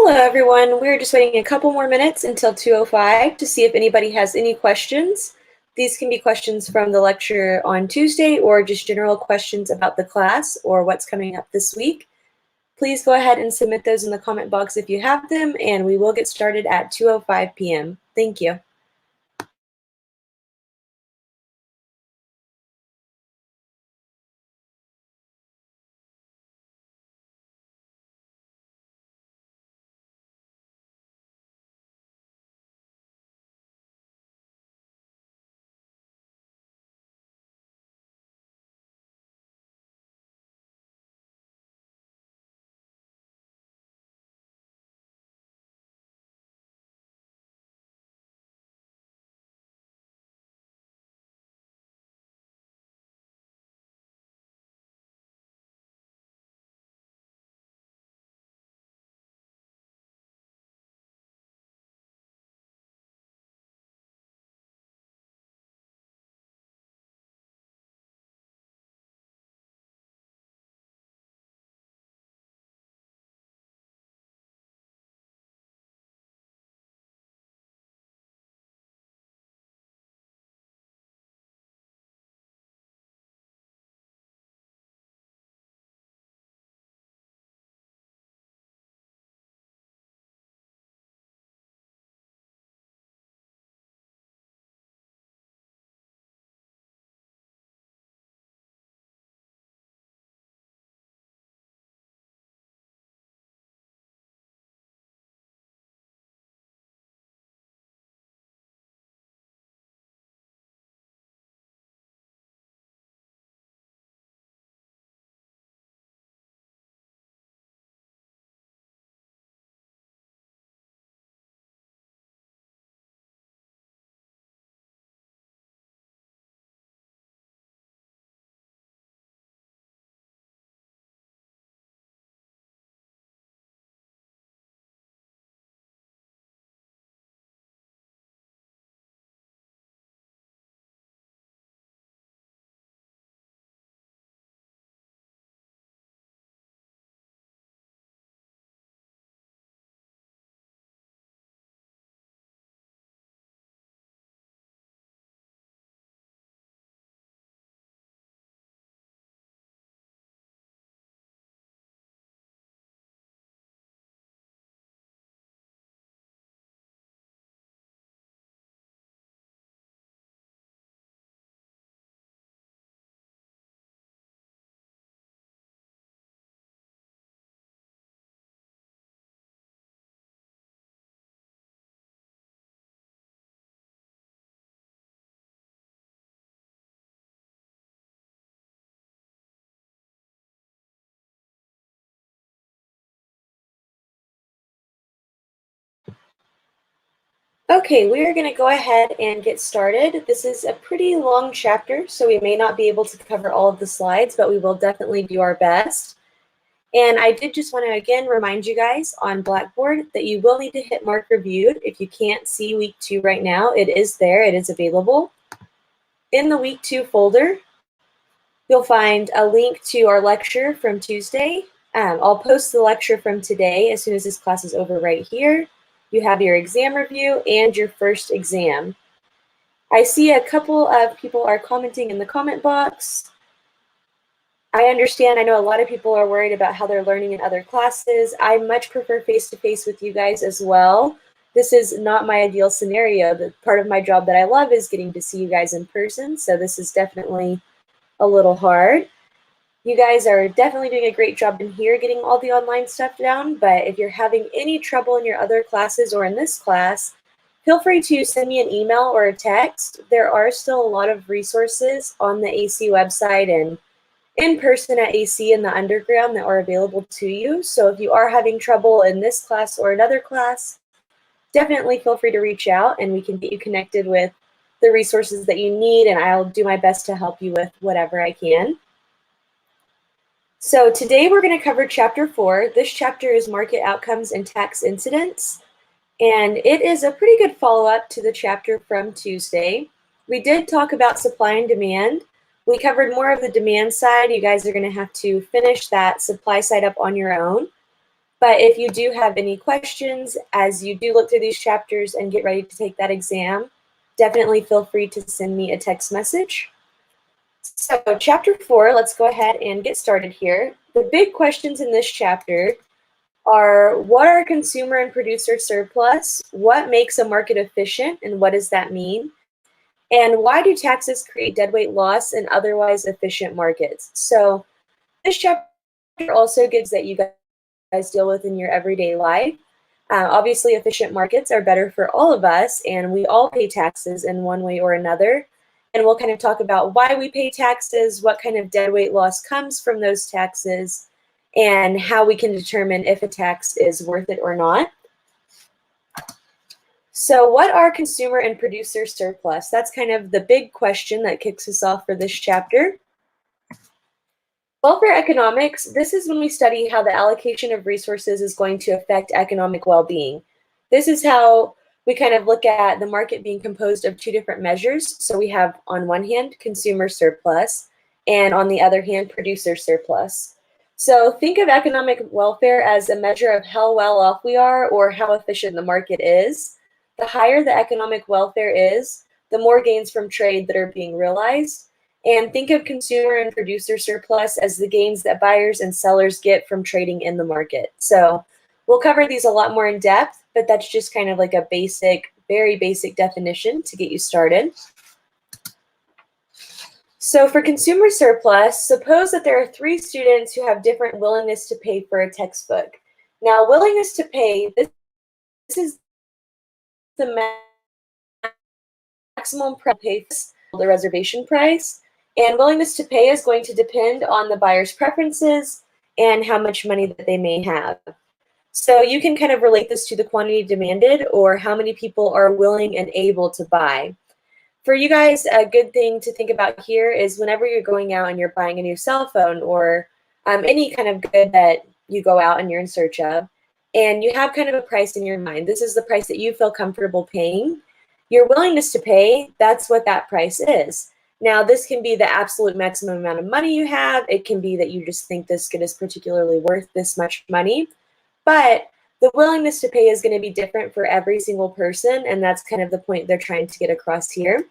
Hello, everyone. We're just waiting a couple more minutes until 2:05 to see if anybody has any questions. These can be questions from the lecture on Tuesday or just general questions about the class or what's coming up this week. Please go ahead and submit those in the comment box if you have them, and we will get started at 2:05 p.m. Thank you. Okay, we are going to go ahead and get started. This is a pretty long chapter, so we may not be able to cover all of the slides, but we will definitely do our best. And I did just want to again remind you guys on Blackboard that you will need to hit mark reviewed. If you can't see week 2 right now, it is there, it is available. In the week 2 folder, you'll find a link to our lecture from Tuesday. I'll post the lecture from today as soon as this class is over right here. You have your exam review and your first exam. I see a couple of people are commenting in the comment box. I understand, I know a lot of people are worried about how they're learning in other classes. I much prefer face-to-face with you guys as well. This is not my ideal scenario. The part of my job that I love is getting to see you guys in person, so this is definitely a little hard. You guys are definitely doing a great job in here getting all the online stuff down, but if you're having any trouble in your other classes or in this class, feel free to send me an email or a text. There are still a lot of resources on the AC website and in person at AC in the underground that are available to you. So if you are having trouble in this class or another class, definitely feel free to reach out and we can get you connected with the resources that you need, and I'll do my best to help you with whatever I can. So today we're going to cover Chapter 4. This chapter is Market Outcomes and Tax Incidents, and it is a pretty good follow-up to the chapter from Tuesday. We did talk about supply and demand. We covered more of the demand side. You guys are going to have to finish that supply side up on your own. But if you do have any questions as you do look through these chapters and get ready to take that exam, definitely feel free to send me a text message. So chapter 4, let's go ahead and get started here. The big questions in this chapter are, what are consumer and producer surplus? What makes a market efficient, and what does that mean? And why do taxes create deadweight loss in otherwise efficient markets? So this chapter also gives that you guys deal with in your everyday life. Obviously, efficient markets are better for all of us, and we all pay taxes in one way or another. And we'll kind of talk about why we pay taxes, what kind of deadweight loss comes from those taxes, and how we can determine if a tax is worth it or not. So what are consumer and producer surplus? That's kind of the big question that kicks us off for this chapter. Welfare economics, this is when we study how the allocation of resources is going to affect economic well-being. This is how we kind of look at the market being composed of two different measures. So we have, on one hand, consumer surplus, and on the other hand, producer surplus. So think of economic welfare as a measure of how well off we are or how efficient the market is. The higher the economic welfare is, the more gains from trade that are being realized. And think of consumer and producer surplus as the gains that buyers and sellers get from trading in the market. So we'll cover these a lot more in depth, but that's just kind of like a basic, very basic definition to get you started. So for consumer surplus, suppose that there are 3 students who have different willingness to pay for a textbook. Now, willingness to pay, this is the maximum price, the reservation price, and willingness to pay is going to depend on the buyer's preferences and how much money that they may have. So you can kind of relate this to the quantity demanded, or how many people are willing and able to buy. For you guys, a good thing to think about here is whenever you're going out and you're buying a new cell phone or any kind of good that you go out and you're in search of, and you have kind of a price in your mind. This is the price that you feel comfortable paying. Your willingness to pay, that's what that price is. Now, this can be the absolute maximum amount of money you have. It can be that you just think this good is particularly worth this much money. But the willingness to pay is going to be different for every single person, and that's kind of the point they're trying to get across here.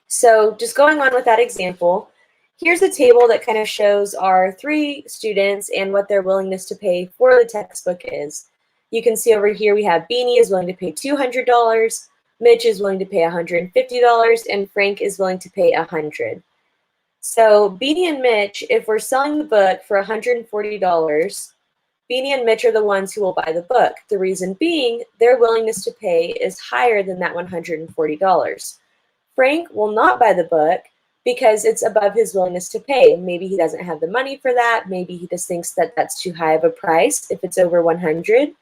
So just going on with that example, here's a table that kind of shows our 3 students and what their willingness to pay for the textbook is. You can see over here we have Beanie is willing to pay $200, Mitch is willing to pay $150, and Frank is willing to pay $100. So Beanie and Mitch, if we're selling the book for $140, Beanie and Mitch are the ones who will buy the book. The reason being, their willingness to pay is higher than that $140. Frank will not buy the book because it's above his willingness to pay. Maybe he doesn't have the money for that. Maybe he just thinks that that's too high of a price if it's over $100.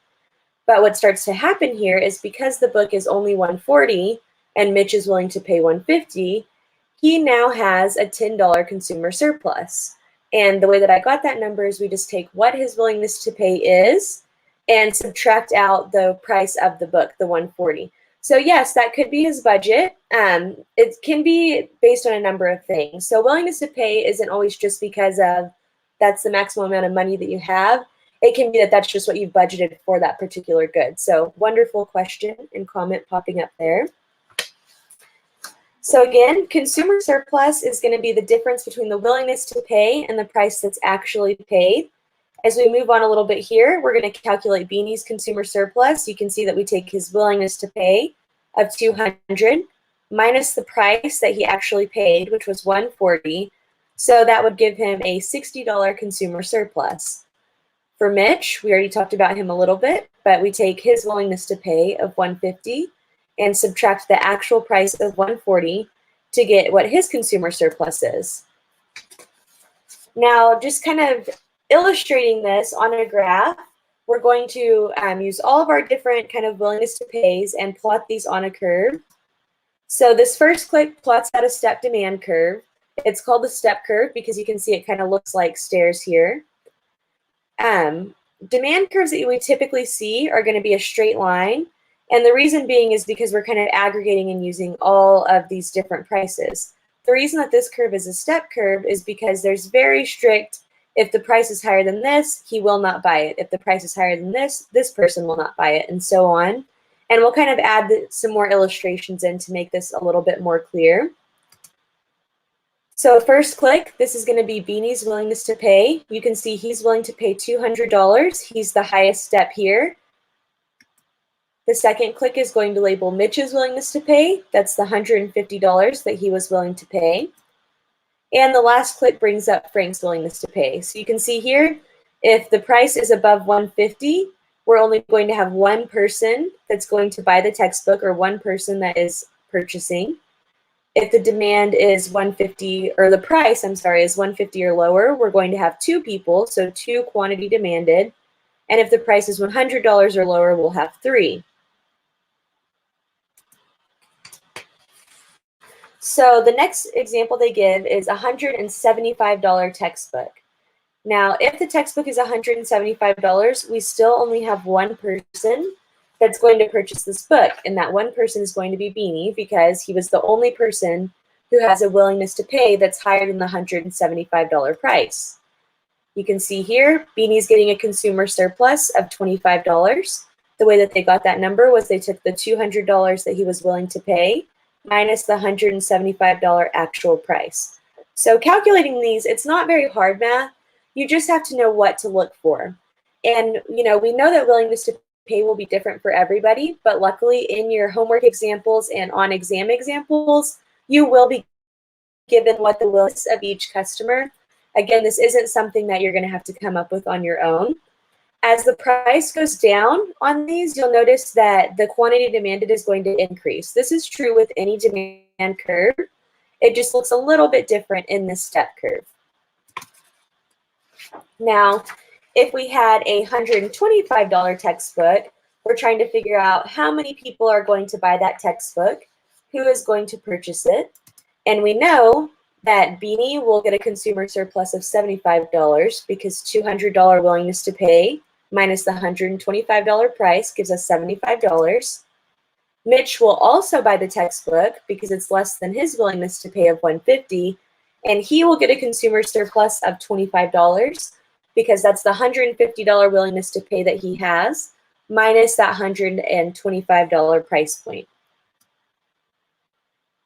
But what starts to happen here is because the book is only $140 and Mitch is willing to pay $150, he now has a $10 consumer surplus. And the way that I got that number is we just take what his willingness to pay is and subtract out the price of the book, the $140. So yes, that could be his budget. It can be based on a number of things. So willingness to pay isn't always just because of that's the maximum amount of money that you have. It can be that that's just what you've budgeted for that particular good. So wonderful question and comment popping up there. So again, consumer surplus is going to be the difference between the willingness to pay and the price that's actually paid. As we move on a little bit here, we're going to calculate Beanie's consumer surplus. You can see that we take his willingness to pay of $200 minus the price that he actually paid, which was $140. So that would give him a $60 consumer surplus. For Mitch, we already talked about him a little bit, but we take his willingness to pay of $150 and subtract the actual price of $140 to get what his consumer surplus is. Now, just kind of illustrating this on a graph, we're going to use all of our different kind of willingness to pays and plot these on a curve. So this first click plots out a step demand curve. It's called the step curve because you can see it kind of looks like stairs here. Demand curves that we typically see are going to be a straight line. And the reason being is because we're kind of aggregating and using all of these different prices. The reason that this curve is a step curve is because there's very strict If the price is higher than this, he will not buy it. If the price is higher than this person will not buy it, and so on. And we'll kind of add some more illustrations in to make this a little bit more clear. So first click, this is going to be Beanie's willingness to pay. You can see he's willing to pay $200. He's the highest step here. The second click is going to label Mitch's willingness to pay. That's the $150 that he was willing to pay. And the last click brings up Frank's willingness to pay. So you can see here, if the price is above $150, we're only going to have one person that's going to buy the textbook, or one person that is purchasing. If the demand is $150, or the price, I'm sorry, is $150 or lower, we're going to have two people, so two quantity demanded. And if the price is $100 or lower, we'll have three. So the next example they give is a $175 textbook. Now, if the textbook is $175, we still only have one person that's going to purchase this book, and that one person is going to be Beanie, because he was the only person who has a willingness to pay that's higher than the $175 price. You can see here, Beanie's getting a consumer surplus of $25. The way that they got that number was they took the $200 that he was willing to pay minus the $175 actual price. So calculating these, it's not very hard math. You just have to know what to look for. And we know that willingness to pay will be different for everybody, but luckily in your homework examples and on exam examples, you will be given what the willingness of each customer. Again, this isn't something that you're going to have to come up with on your own. As the price goes down on these, you'll notice that the quantity demanded is going to increase. This is true with any demand curve. It just looks a little bit different in this step curve. Now, if we had a $125 textbook, we're trying to figure out how many people are going to buy that textbook, who is going to purchase it, and we know that Beanie will get a consumer surplus of $75 because $200 willingness to pay minus the $125 price gives us $75. Mitch will also buy the textbook because it's less than his willingness to pay of $150, and he will get a consumer surplus of $25 because that's the $150 willingness to pay that he has minus that $125 price point.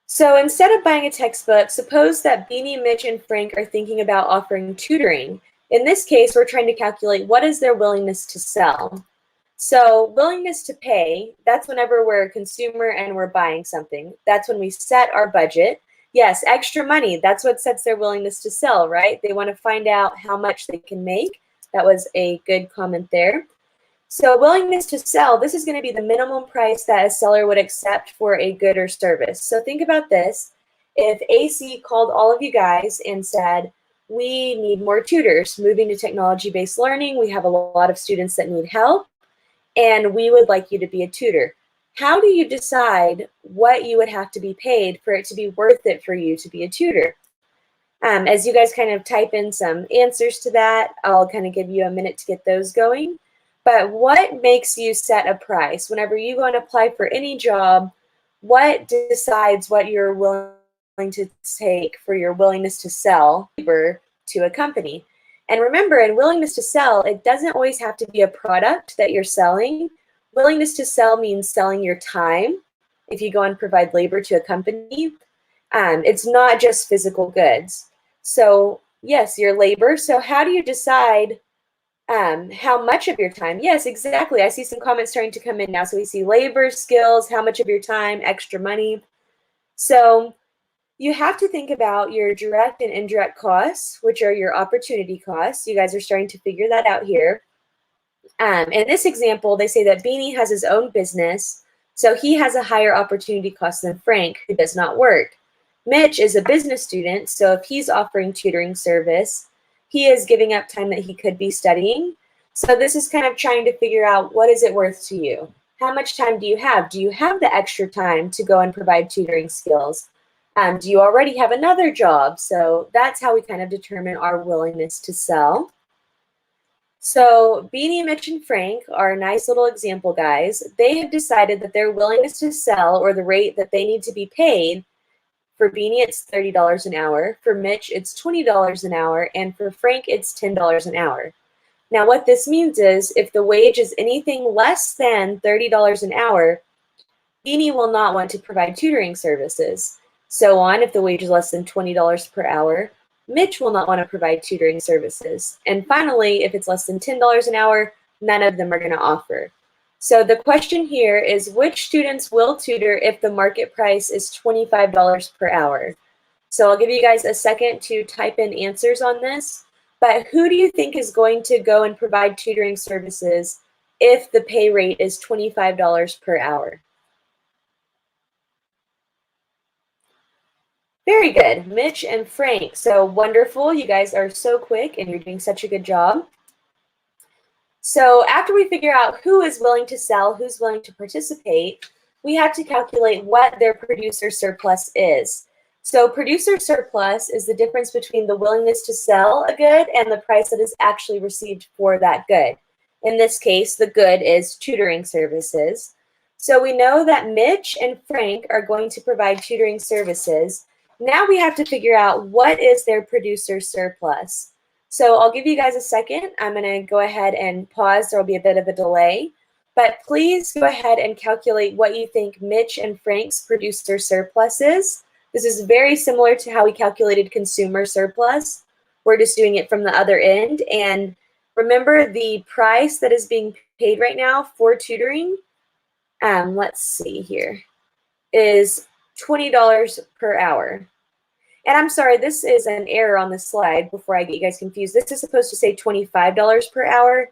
So instead of buying a textbook, suppose that Beanie, Mitch, and Frank are thinking about offering tutoring. In this case, we're trying to calculate what is their willingness to sell. So willingness to pay, that's whenever we're a consumer and we're buying something. That's when we set our budget. Yes, extra money, that's what sets their willingness to sell, right? They want to find out how much they can make. That was a good comment there. So willingness to sell, this is going to be the minimum price that a seller would accept for a good or service. So think about this. If AC called all of you guys and said, we need more tutors, moving to technology-based learning, we have a lot of students that need help, and we would like you to be a tutor. How do you decide what you would have to be paid for it to be worth it for you to be a tutor? As you guys kind of type in some answers to that, I'll kind of give you a minute to get those going. But what makes you set a price? Whenever you go and apply for any job, what decides what you're willing to take for your willingness to sell labor to a company? And remember, in willingness to sell, it doesn't always have to be a product that you're selling. Willingness to sell means selling your time. If you go and provide labor to a company, it's not just physical goods. So yes, your labor. So how do you decide how much of your time? Yes, exactly. I see some comments starting to come in now. So we see labor, skills, how much of your time, extra money. So you have to think about your direct and indirect costs, which are your opportunity costs. You guys are starting to figure that out here. In this example, they say that Beanie has his own business, so he has a higher opportunity cost than Frank, who does not work. Mitch is a business student, so if he's offering tutoring service, he is giving up time that he could be studying. So this is kind of trying to figure out, what is it worth to you? How much time do you have? Do you have the extra time to go and provide tutoring skills? Do you already have another job? So that's how we kind of determine our willingness to sell. So Beanie, Mitch, and Frank are nice little example guys. They have decided that their willingness to sell, or the rate that they need to be paid For Beanie, it's $30 an hour. For Mitch, it's $20 an hour. And for Frank, it's $10 an hour. Now, what this means is if the wage is anything less than $30 an hour, Beanie will not want to provide tutoring services. So on, if the wage is less than $20 per hour, Mitch will not want to provide tutoring services. And finally, if it's less than $10 an hour, none of them are going to offer. So the question here is, which students will tutor if the market price is $25 per hour? So I'll give you guys a second to type in answers on this. But who do you think is going to go and provide tutoring services if the pay rate is $25 per hour? Very good, Mitch and Frank. So wonderful, you guys are so quick and you're doing such a good job. So after we figure out who is willing to sell, who's willing to participate, we have to calculate what their producer surplus is. So producer surplus is the difference between the willingness to sell a good and the price that is actually received for that good. In this case, the good is tutoring services. So we know that Mitch and Frank are going to provide tutoring services. Now we have to figure out what is their producer surplus. So I'll give you guys a second. I'm going to go ahead and pause. There will be a bit of a delay. But please go ahead and calculate what you think Mitch and Frank's producer surplus is. This is very similar to how we calculated consumer surplus. We're just doing it from the other end. And remember, the price that is being paid right now for tutoring, let's see here, is $20 per hour. And I'm sorry, this is an error on the slide before I get you guys confused. This is supposed to say $25 per hour,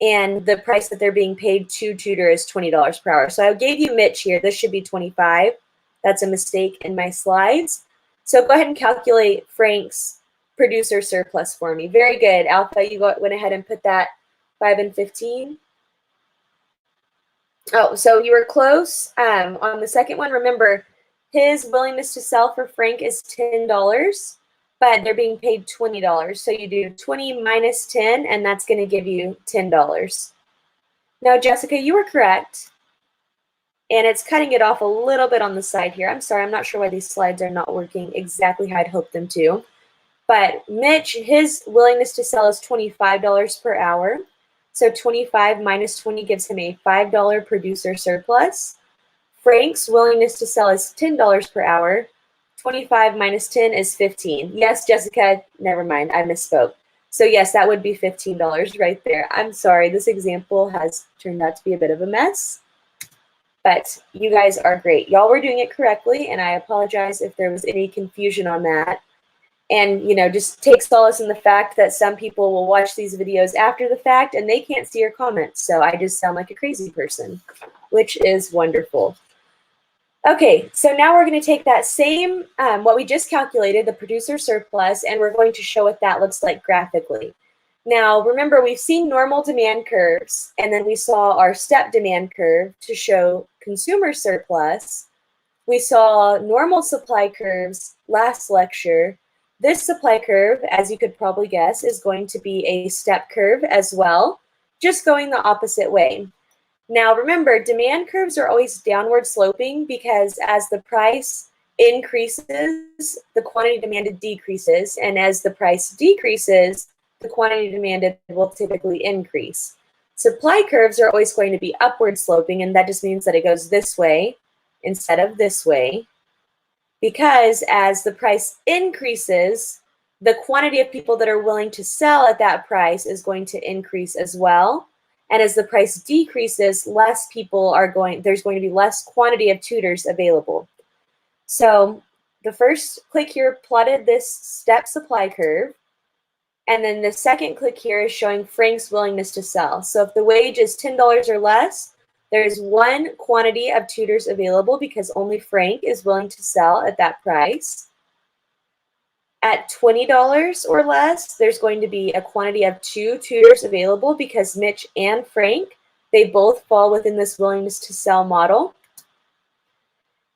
and the price that they're being paid to tutor is $20 per hour. So I gave you Mitch here. This should be 25. That's a mistake in my slides. So go ahead and calculate Frank's producer surplus for me. Very good. Alpha, you went ahead and put that 5 and 15. Oh, so you were close. On the second one, remember, his willingness to sell for Frank is $10, but they're being paid $20. So you do 20 minus 10, and that's going to give you $10. Now, Jessica, you were correct. And it's cutting it off a little bit on the side here. I'm sorry, I'm not sure why these slides are not working exactly how I'd hoped them to. But Mitch, his willingness to sell is $25 per hour. So 25 minus 20 gives him a $5 producer surplus. Frank's willingness to sell is $10 per hour. 25 minus 10 is 15. Yes, Jessica, never mind, I misspoke. So yes, that would be $15 right there. I'm sorry, this example has turned out to be a bit of a mess. But you guys are great. Y'all were doing it correctly, and I apologize if there was any confusion on that. And, you know, just take solace in the fact that some people will watch these videos after the fact, and they can't see your comments. So I just sound like a crazy person, which is wonderful. Okay, so now we're going to take that same, what we just calculated, the producer surplus, and we're going to show what that looks like graphically. Now, remember, we've seen normal demand curves, and then we saw our step demand curve to show consumer surplus. We saw normal supply curves last lecture. This supply curve, as you could probably guess, is going to be a step curve as well, just going the opposite way. Now, remember, demand curves are always downward sloping because as the price increases, the quantity demanded decreases, and as the price decreases, the quantity demanded will typically increase. Supply curves are always going to be upward sloping, and that just means that it goes this way instead of this way, because as the price increases, the quantity of people that are willing to sell at that price is going to increase as well. And as the price decreases, less people are there's going to be less quantity of tutors available. So the first click here plotted this step supply curve. And then the second click here is showing Frank's willingness to sell. So if the wage is $10 or less, there's one quantity of tutors available because only Frank is willing to sell at that price. At $20 or less, there's going to be a quantity of 2 tutors available because Mitch and Frank, they both fall within this willingness to sell model.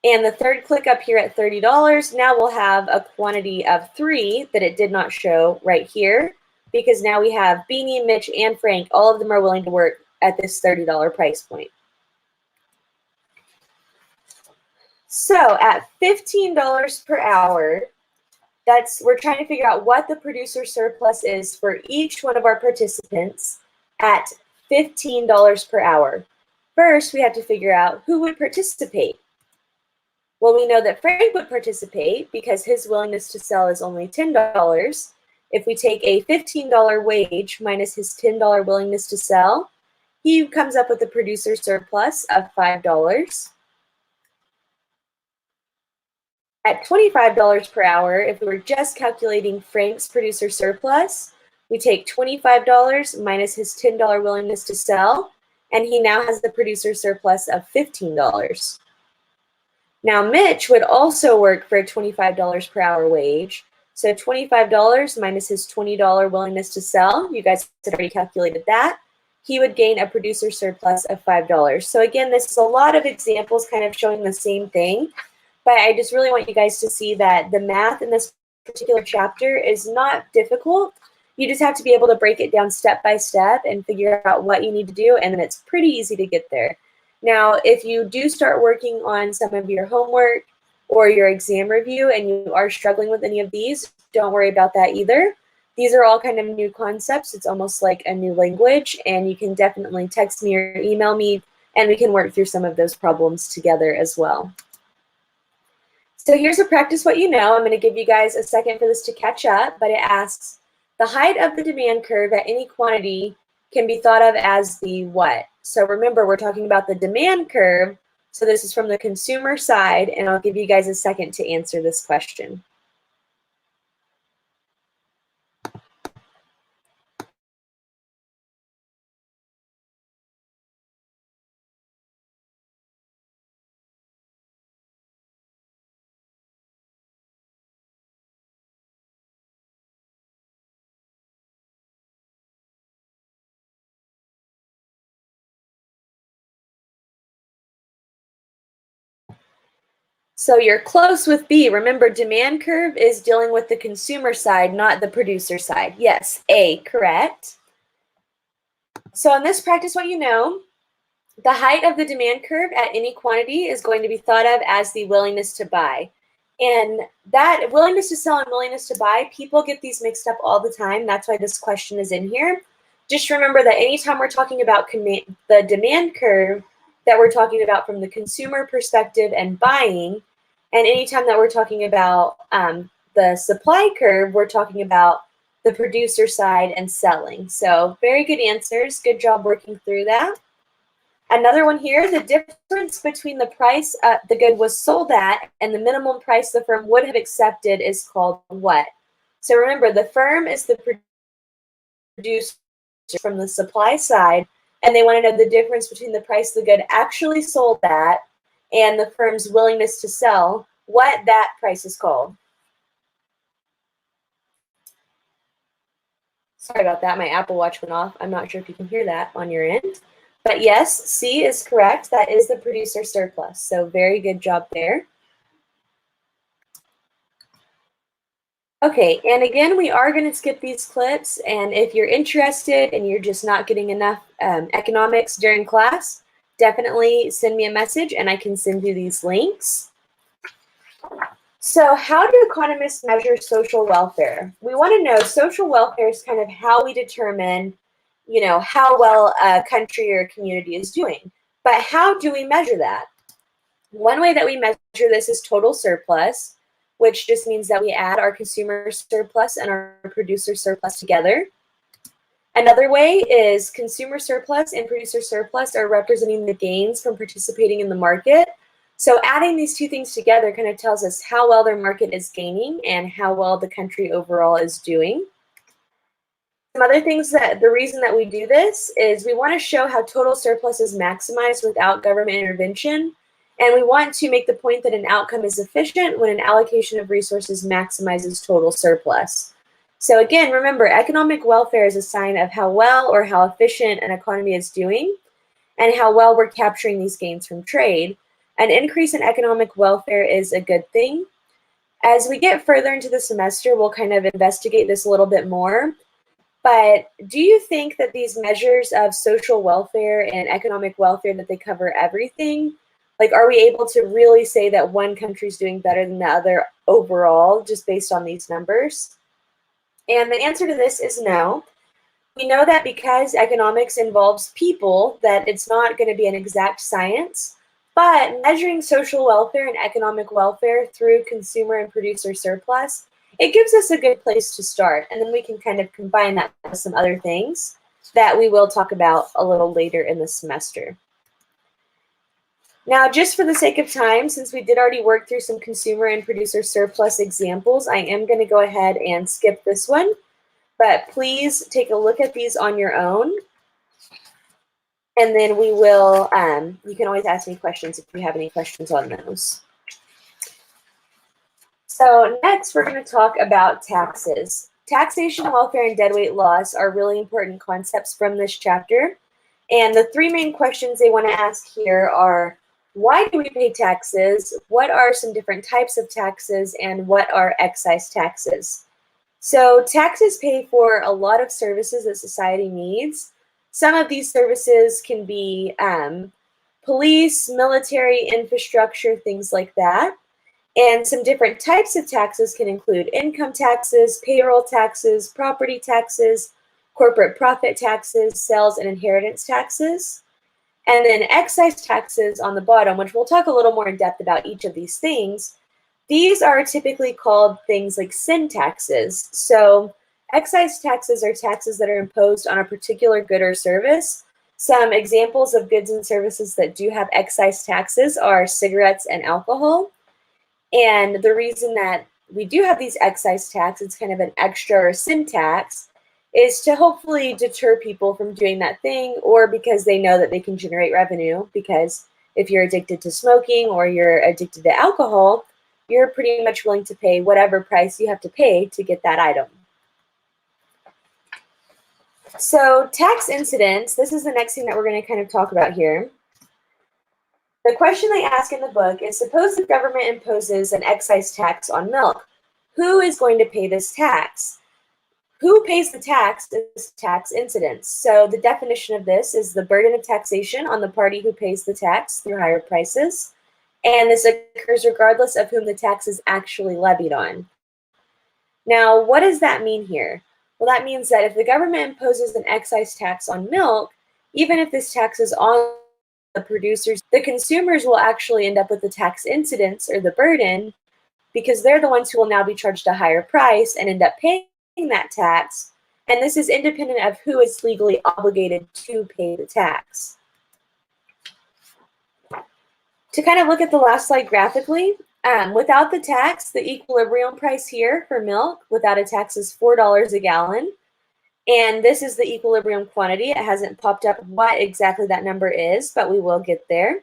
And the third click up here at $30, now we'll have a quantity of 3 that it did not show right here because now we have Beanie, Mitch, and Frank. All of them are willing to work at this $30 price point. So at $15 per hour, we're trying to figure out what the producer surplus is for each one of our participants at $15 per hour. First, we have to figure out who would participate. Well, we know that Frank would participate because his willingness to sell is only $10. If we take a $15 wage minus his $10 willingness to sell, he comes up with a producer surplus of $5. At $25 per hour, if we were just calculating Frank's producer surplus, we take $25 minus his $10 willingness to sell, and he now has the producer surplus of $15. Now, Mitch would also work for a $25 per hour wage. So $25 minus his $20 willingness to sell, you guys had already calculated that, he would gain a producer surplus of $5. So again, this is a lot of examples kind of showing the same thing, but I just really want you guys to see that the math in this particular chapter is not difficult. You just have to be able to break it down step by step and figure out what you need to do, and then it's pretty easy to get there. Now, if you do start working on some of your homework or your exam review and you are struggling with any of these, don't worry about that either. These are all kind of new concepts. It's almost like a new language, and you can definitely text me or email me, and we can work through some of those problems together as well. So here's a practice what you know. I'm going to give you guys a second for this to catch up, but it asks, the height of the demand curve at any quantity can be thought of as the what? So remember, we're talking about the demand curve. So this is from the consumer side, and I'll give you guys a second to answer this question. So you're close with B. Remember, demand curve is dealing with the consumer side, not the producer side. Yes, A, correct. So in this practice what you know, the height of the demand curve at any quantity is going to be thought of as the willingness to buy. And that willingness to sell and willingness to buy, people get these mixed up all the time. That's why this question is in here. Just remember that anytime we're talking about the demand curve, that we're talking about from the consumer perspective and buying, and anytime that we're talking about the supply curve, we're talking about the producer side and selling. So very good answers. Good job working through that. Another one here, the difference between the price the good was sold at and the minimum price the firm would have accepted is called what? So remember, the firm is the producer from the supply side, and they want to know the difference between the price the good actually sold at and the firm's willingness to sell, what that price is called. Sorry about that, my Apple Watch went off. I'm not sure if you can hear that on your end. But yes, C is correct. That is the producer surplus. So very good job there. Okay, and again, we are going to skip these clips. And if you're interested and you're just not getting enough economics during class, definitely send me a message and I can send you these links. So how do economists measure social welfare? We want to know social welfare is kind of how we determine, you know, how well a country or a community is doing. But how do we measure that? One way that we measure this is total surplus, which just means that we add our consumer surplus and our producer surplus together. Another way is consumer surplus and producer surplus are representing the gains from participating in the market. So adding these two things together kind of tells us how well their market is gaining and how well the country overall is doing. Some other things that the reason that we do this is we want to show how total surplus is maximized without government intervention. And we want to make the point that an outcome is efficient when an allocation of resources maximizes total surplus. So again, remember, economic welfare is a sign of how well or how efficient an economy is doing and how well we're capturing these gains from trade. An increase in economic welfare is a good thing. As we get further into the semester, we'll kind of investigate this a little bit more. But do you think that these measures of social welfare and economic welfare, that they cover everything? Like, are we able to really say that one country's doing better than the other overall, just based on these numbers? And the answer to this is no. We know that because economics involves people, that it's not going to be an exact science, but measuring social welfare and economic welfare through consumer and producer surplus, it gives us a good place to start. And then we can kind of combine that with some other things that we will talk about a little later in the semester. Now, just for the sake of time, since we did already work through some consumer and producer surplus examples, I am going to go ahead and skip this one. But please take a look at these on your own. And then we will, you can always ask me questions if you have any questions on those. So next, we're going to talk about taxes. Taxation, welfare, and deadweight loss are really important concepts from this chapter. And the three main questions they want to ask here are, why do we pay taxes? What are some different types of taxes? And what are excise taxes? So taxes pay for a lot of services that society needs. Some of these services can be police, military, infrastructure, things like that. And some different types of taxes can include income taxes, payroll taxes, property taxes, corporate profit taxes, sales and inheritance taxes. And then excise taxes on the bottom, which we'll talk a little more in depth about each of these things. These are typically called things like sin taxes. So excise taxes are taxes that are imposed on a particular good or service. Some examples of goods and services that do have excise taxes are cigarettes and alcohol. And the reason that we do have these excise taxes, it's kind of an extra or sin tax, is to hopefully deter people from doing that thing, or because they know that they can generate revenue. Because if you're addicted to smoking or you're addicted to alcohol, you're pretty much willing to pay whatever price you have to pay to get that item. So tax incidents, this is the next thing that we're going to kind of talk about here. The question they ask in the book is, suppose the government imposes an excise tax on milk. Who is going to pay this tax? Who pays the tax is tax incidence. So the definition of this is the burden of taxation on the party who pays the tax through higher prices. And this occurs regardless of whom the tax is actually levied on. Now, what does that mean here? Well, that means that if the government imposes an excise tax on milk, even if this tax is on the producers, the consumers will actually end up with the tax incidence or the burden, because they're the ones who will now be charged a higher price and end up paying that tax. And this is independent of who is legally obligated to pay the tax. To kind of look at the last slide graphically, without the tax, the equilibrium price here for milk without a tax is $4 a gallon. And this is the equilibrium quantity. It hasn't popped up what exactly that number is, but we will get there.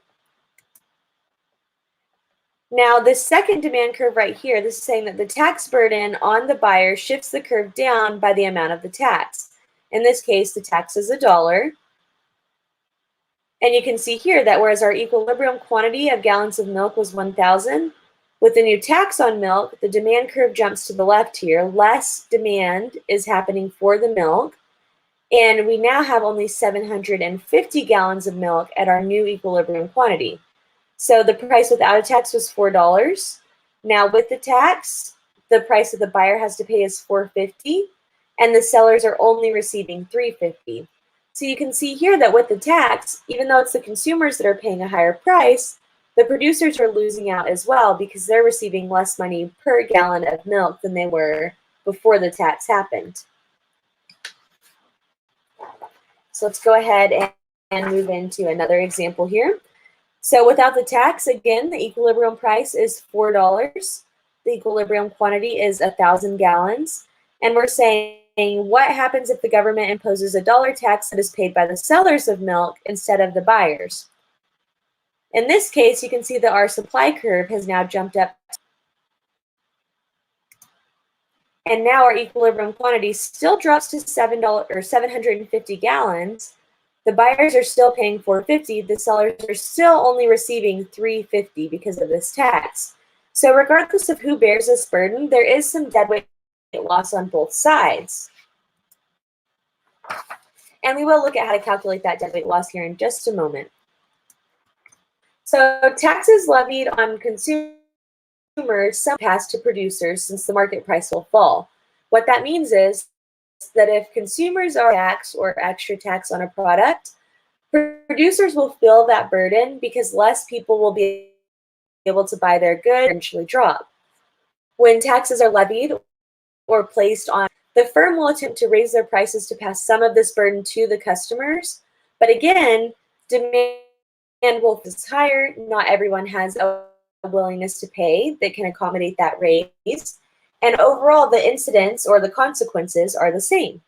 Now, this second demand curve right here, this is saying that the tax burden on the buyer shifts the curve down by the amount of the tax. In this case, the tax is $1. And you can see here that whereas our equilibrium quantity of gallons of milk was 1,000, with the new tax on milk, the demand curve jumps to the left here. Less demand is happening for the milk. And we now have only 750 gallons of milk at our new equilibrium quantity. So the price without a tax was $4. Now with the tax, the price that the buyer has to pay is $4.50, and the sellers are only receiving $3.50. So you can see here that with the tax, even though it's the consumers that are paying a higher price, the producers are losing out as well, because they're receiving less money per gallon of milk than they were before the tax happened. So let's go ahead and move into another example here. So without the tax, again, the equilibrium price is $4. The equilibrium quantity is 1,000 gallons. And we're saying, what happens if the government imposes a $1 tax that is paid by the sellers of milk instead of the buyers? In this case, you can see that our supply curve has now jumped up. And now our equilibrium quantity still drops to $7 or 750 gallons. The buyers are still paying $4.50. The sellers are still only receiving $3.50 because of this tax. So regardless of who bears this burden, there is some deadweight loss on both sides. And we will look at how to calculate that deadweight loss here in just a moment. So taxes levied on consumers, some pass to producers since the market price will fall. What that means is that if consumers are taxed or extra tax on a product, producers will feel that burden because less people will be able to buy their goods and eventually drop. When taxes are levied or placed on, the firm will attempt to raise their prices to pass some of this burden to the customers. But again, demand will be higher. Not everyone has a willingness to pay that can accommodate that raise. And overall, the incidence or the consequences are the same.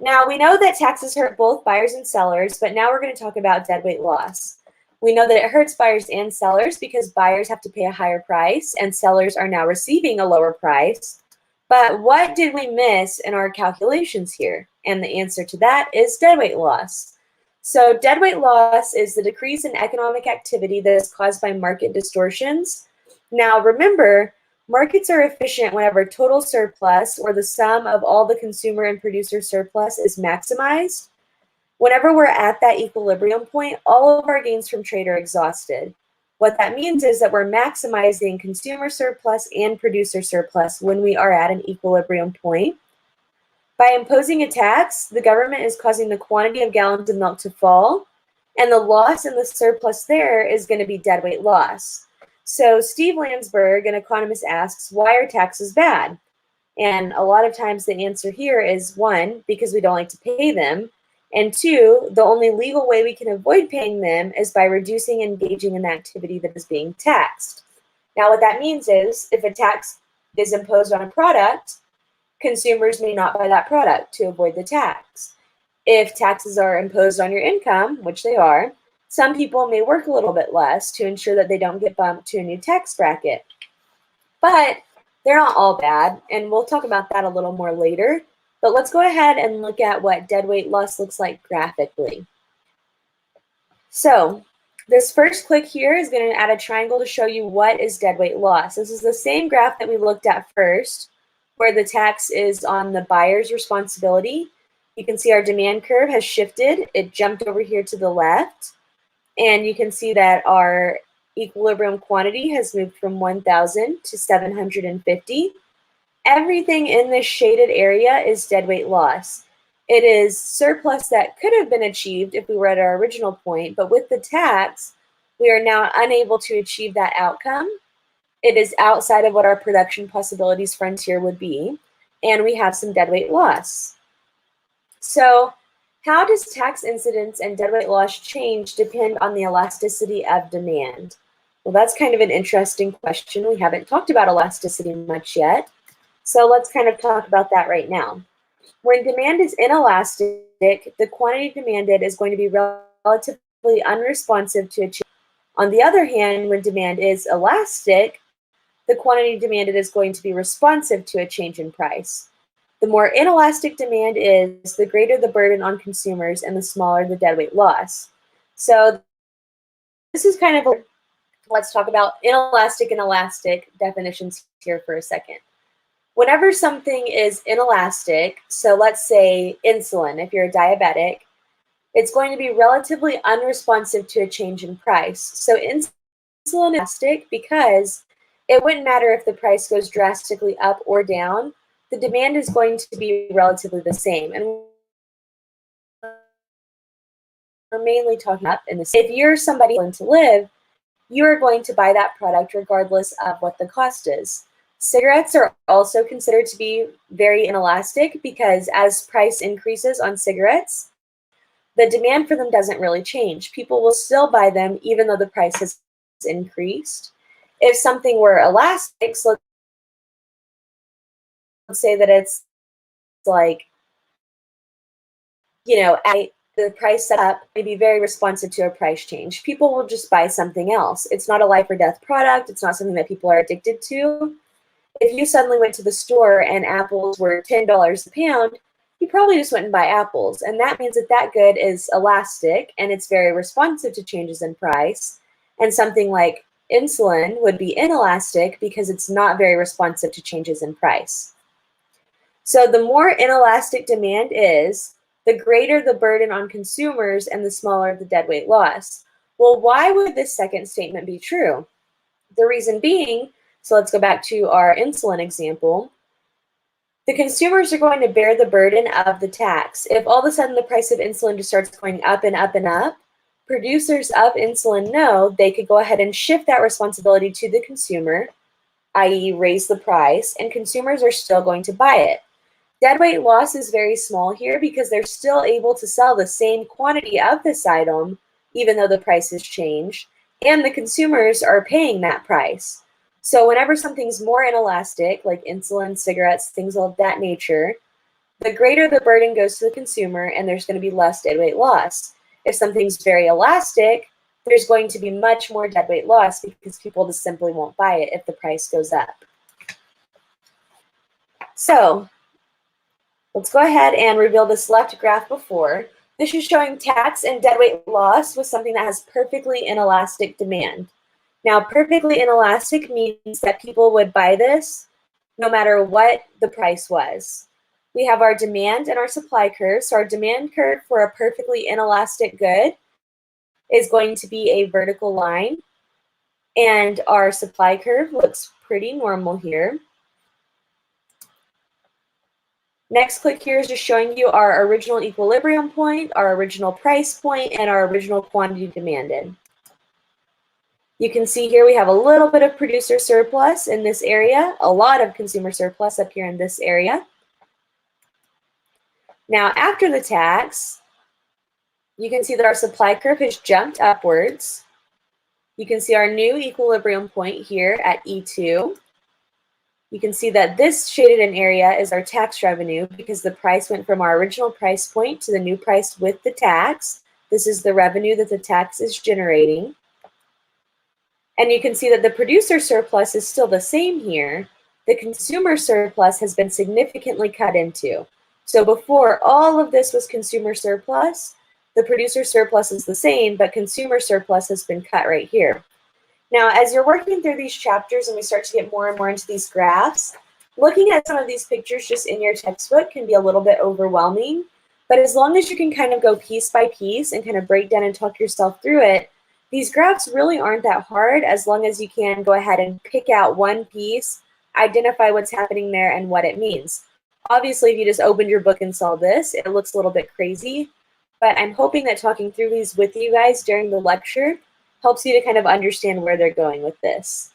Now, we know that taxes hurt both buyers and sellers, but now we're going to talk about deadweight loss. We know that it hurts buyers and sellers because buyers have to pay a higher price and sellers are now receiving a lower price. But what did we miss in our calculations here? And the answer to that is deadweight loss. So deadweight loss is the decrease in economic activity that is caused by market distortions. Now, remember, markets are efficient whenever total surplus, or the sum of all the consumer and producer surplus, is maximized. Whenever we're at that equilibrium point, all of our gains from trade are exhausted. What that means is that we're maximizing consumer surplus and producer surplus when we are at an equilibrium point. By imposing a tax, the government is causing the quantity of gallons of milk to fall, and the loss in the surplus there is going to be deadweight loss. So Steve Landsberg, an economist, asks, why are taxes bad? And a lot of times the answer here is, one, because we don't like to pay them, and two, the only legal way we can avoid paying them is by reducing engaging in the activity that is being taxed. Now, what that means is, if a tax is imposed on a product, consumers may not buy that product to avoid the tax. If taxes are imposed on your income, which they are, some people may work a little bit less to ensure that they don't get bumped to a new tax bracket. But they're not all bad, and we'll talk about that a little more later. But let's go ahead and look at what deadweight loss looks like graphically. So this first click here is going to add a triangle to show you what is deadweight loss. This is the same graph that we looked at first, where the tax is on the buyer's responsibility. You can see our demand curve has shifted. It jumped over here to the left. And you can see that our equilibrium quantity has moved from 1,000 to 750. Everything in this shaded area is deadweight loss. It is surplus that could have been achieved if we were at our original point, but with the tax, we are now unable to achieve that outcome. It is outside of what our production possibilities frontier would be, and we have some deadweight loss. So how does tax incidence and deadweight loss change depend on the elasticity of demand? Well, that's kind of an interesting question. We haven't talked about elasticity much yet. So let's kind of talk about that right now. When demand is inelastic, the quantity demanded is going to be relatively unresponsive to a change. On the other hand, when demand is elastic, the quantity demanded is going to be responsive to a change in price. The more inelastic demand is, the greater the burden on consumers and the smaller the deadweight loss. So this is kind of, let's talk about inelastic and elastic definitions here for a second. Whenever something is inelastic, so let's say insulin, if you're a diabetic, it's going to be relatively unresponsive to a change in price. So insulin is elastic because it wouldn't matter if the price goes drastically up or down. The demand is going to be relatively the same. And we're mainly talking up in this. If you're somebody willing to live, you are going to buy that product regardless of what the cost is. Cigarettes are also considered to be very inelastic because as price increases on cigarettes, the demand for them doesn't really change. People will still buy them even though the price has increased. If something were elastic, so let's say that it's like, the price set up may be very responsive to a price change. People will just buy something else. It's not a life or death product. It's not something that people are addicted to. If you suddenly went to the store and apples were $10 a pound, you probably just wouldn't buy apples. And that means that that good is elastic and it's very responsive to changes in price. And something like insulin would be inelastic because it's not very responsive to changes in price. So the more inelastic demand is, the greater the burden on consumers and the smaller the deadweight loss. Well, why would this second statement be true? The reason being, so let's go back to our insulin example. The consumers are going to bear the burden of the tax. If all of a sudden the price of insulin just starts going up and up and up, producers of insulin know they could go ahead and shift that responsibility to the consumer, i.e. raise the price, and consumers are still going to buy it. Deadweight loss is very small here because they're still able to sell the same quantity of this item, even though the price has changed, and the consumers are paying that price. So whenever something's more inelastic, like insulin, cigarettes, things of that nature, the greater the burden goes to the consumer and there's going to be less deadweight loss. If something's very elastic, there's going to be much more deadweight loss because people just simply won't buy it if the price goes up. So let's go ahead and reveal this left graph before. This is showing tax and deadweight loss with something that has perfectly inelastic demand. Now, perfectly inelastic means that people would buy this no matter what the price was. We have our demand and our supply curve. So our demand curve for a perfectly inelastic good is going to be a vertical line. And our supply curve looks pretty normal here. Next click here is just showing you our original equilibrium point, our original price point, and our original quantity demanded. You can see here we have a little bit of producer surplus in this area, a lot of consumer surplus up here in this area. Now, after the tax, you can see that our supply curve has jumped upwards. You can see our new equilibrium point here at E2. You can see that this shaded in area is our tax revenue because the price went from our original price point to the new price with the tax. This is the revenue that the tax is generating. And you can see that the producer surplus is still the same here. The consumer surplus has been significantly cut into. So before all of this was consumer surplus, the producer surplus is the same, but consumer surplus has been cut right here. Now, as you're working through these chapters and we start to get more and more into these graphs, looking at some of these pictures just in your textbook can be a little bit overwhelming. But as long as you can kind of go piece by piece and kind of break down and talk yourself through it, these graphs really aren't that hard as long as you can go ahead and pick out one piece, identify what's happening there and what it means. Obviously, if you just opened your book and saw this, it looks a little bit crazy, but I'm hoping that talking through these with you guys during the lecture helps you to kind of understand where they're going with this.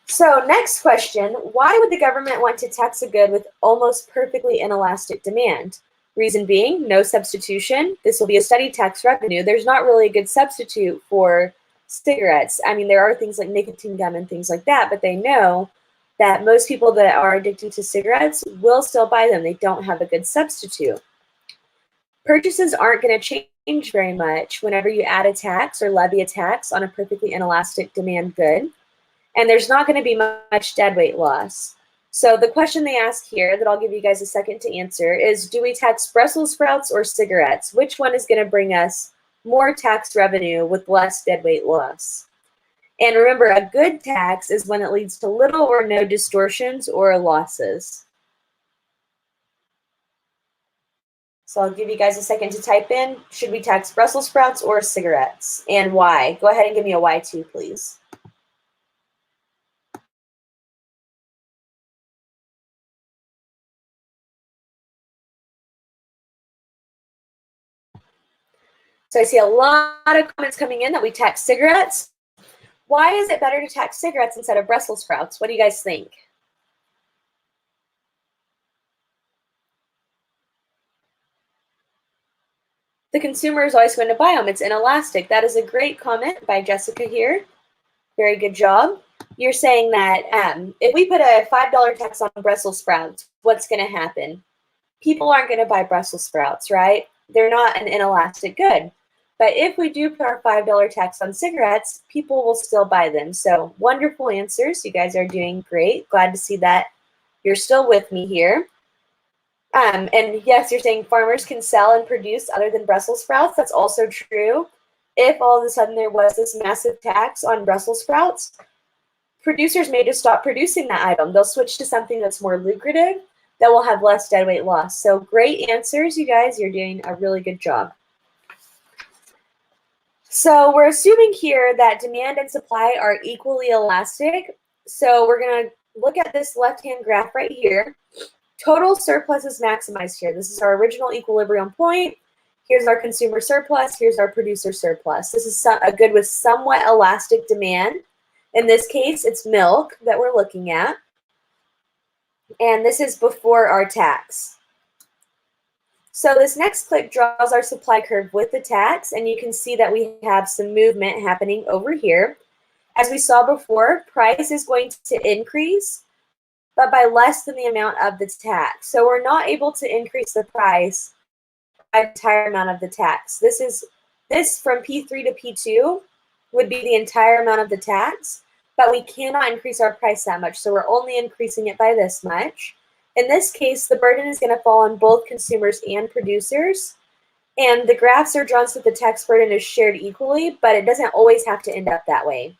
So next question, why would the government want to tax a good with almost perfectly inelastic demand? Reason being, no substitution. This will be a steady tax revenue. There's not really a good substitute for cigarettes. I mean, there are things like nicotine gum and things like that, but they know that most people that are addicted to cigarettes will still buy them. They don't have a good substitute. Purchases aren't going to change very much whenever you add a tax or levy a tax on a perfectly inelastic demand good. And there's not going to be much deadweight loss. So the question they ask here that I'll give you guys a second to answer is, do we tax Brussels sprouts or cigarettes? Which one is going to bring us more tax revenue with less deadweight loss? And remember, a good tax is one that leads to little or no distortions or losses. So I'll give you guys a second to type in, should we tax Brussels sprouts or cigarettes? And why? Go ahead and give me a why too, please. So I see a lot of comments coming in that we tax cigarettes. Why is it better to tax cigarettes instead of Brussels sprouts? What do you guys think? The consumer is always going to buy them. It's inelastic. That is a great comment by Jessica here. Very good job. You're saying that if we put a $5 tax on Brussels sprouts, what's going to happen? People aren't going to buy Brussels sprouts, right? They're not an inelastic good. But if we do put our $5 tax on cigarettes, people will still buy them. So wonderful answers. You guys are doing great. Glad to see that you're still with me here. And yes, you're saying farmers can sell and produce other than Brussels sprouts. That's also true. If all of a sudden there was this massive tax on Brussels sprouts, producers may just stop producing that item. They'll switch to something that's more lucrative. that will have less deadweight loss. So great answers, you guys. You're doing a really good job. So we're assuming here that demand and supply are equally elastic. So we're going to look at this left-hand graph right here. Total surplus is maximized here. This is our original equilibrium point. Here's our consumer surplus. Here's our producer surplus. This is a good with somewhat elastic demand. In this case, it's milk that we're looking at. And this is before our tax. So this next clip draws our supply curve with the tax, and you can see that we have some movement happening over here. As we saw before, price is going to increase, but by less than the amount of the tax. So we're not able to increase the price by the entire amount of the tax. This from P3 to P2 would be the entire amount of the tax, but we cannot increase our price that much, so we're only increasing it by this much. In this case, the burden is going to fall on both consumers and producers, and the graphs are drawn so the tax burden is shared equally, but it doesn't always have to end up that way.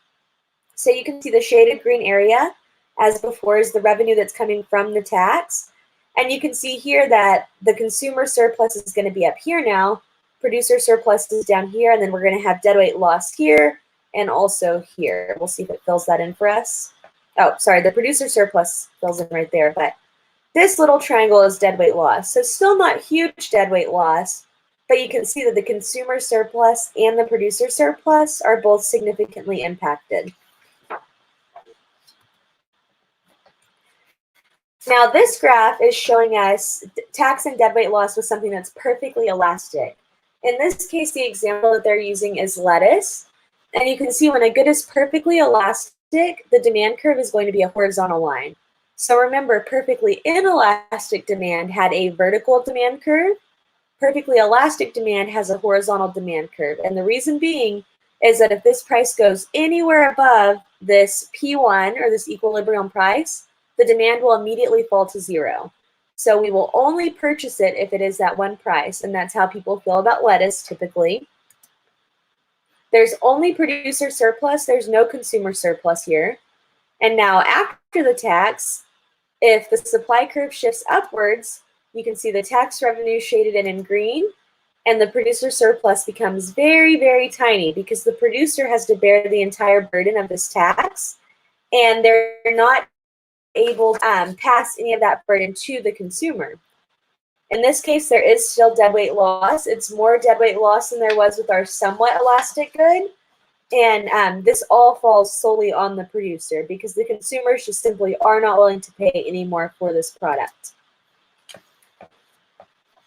So you can see the shaded green area, as before, is the revenue that's coming from the tax, and you can see here that the consumer surplus is going to be up here now, producer surplus is down here, and then we're going to have deadweight loss here, and also here. We'll see if it fills that in for us. Oh, sorry, the producer surplus fills in right there, but this little triangle is deadweight loss. So still not huge deadweight loss, but you can see that the consumer surplus and the producer surplus are both significantly impacted. Now this graph is showing us tax and deadweight loss with something that's perfectly elastic. In this case, the example that they're using is lettuce. And you can see when a good is perfectly elastic, the demand curve is going to be a horizontal line. So remember, perfectly inelastic demand had a vertical demand curve. Perfectly elastic demand has a horizontal demand curve. And the reason being is that if this price goes anywhere above this P1 or this equilibrium price, the demand will immediately fall to zero. So we will only purchase it if it is that one price. And that's how people feel about lettuce typically. There's only producer surplus. There's no consumer surplus here. And now after the tax, if the supply curve shifts upwards, you can see the tax revenue shaded in green, and the producer surplus becomes very, very tiny because the producer has to bear the entire burden of this tax, and they're not able to pass any of that burden to the consumer. In this case, there is still deadweight loss. It's more deadweight loss than there was with our somewhat elastic good. And this all falls solely on the producer because the consumers just simply are not willing to pay any more for this product.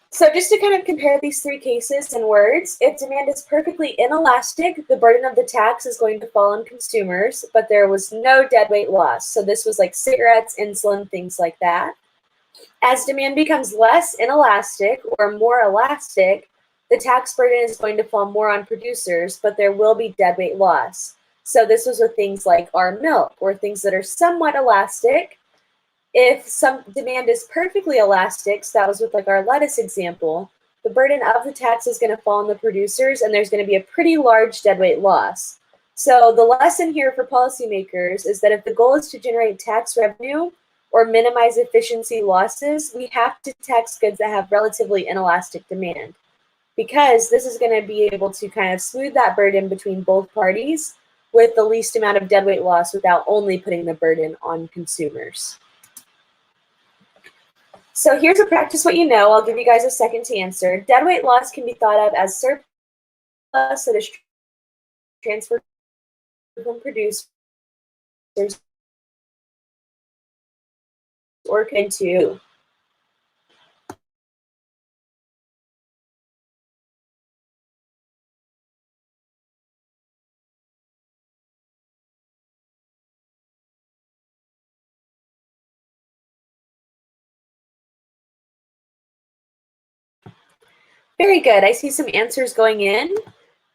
So just to kind of compare these three cases in words, if demand is perfectly inelastic, the burden of the tax is going to fall on consumers, but there was no deadweight loss. So this was like cigarettes, insulin, things like that. As demand becomes less inelastic or more elastic, the tax burden is going to fall more on producers, but there will be deadweight loss. So this was with things like our milk or things that are somewhat elastic. If some demand is perfectly elastic, so that was with like our lettuce example, the burden of the tax is going to fall on the producers, and there's going to be a pretty large deadweight loss. So the lesson here for policymakers is that if the goal is to generate tax revenue or minimize efficiency losses, we have to tax goods that have relatively inelastic demand, because this is going to be able to kind of smooth that burden between both parties with the least amount of deadweight loss without only putting the burden on consumers. So here's a practice what you know. I'll give you guys a second to answer. Deadweight loss can be thought of as surplus that is transferred from producers or into. Very good. I see some answers going in,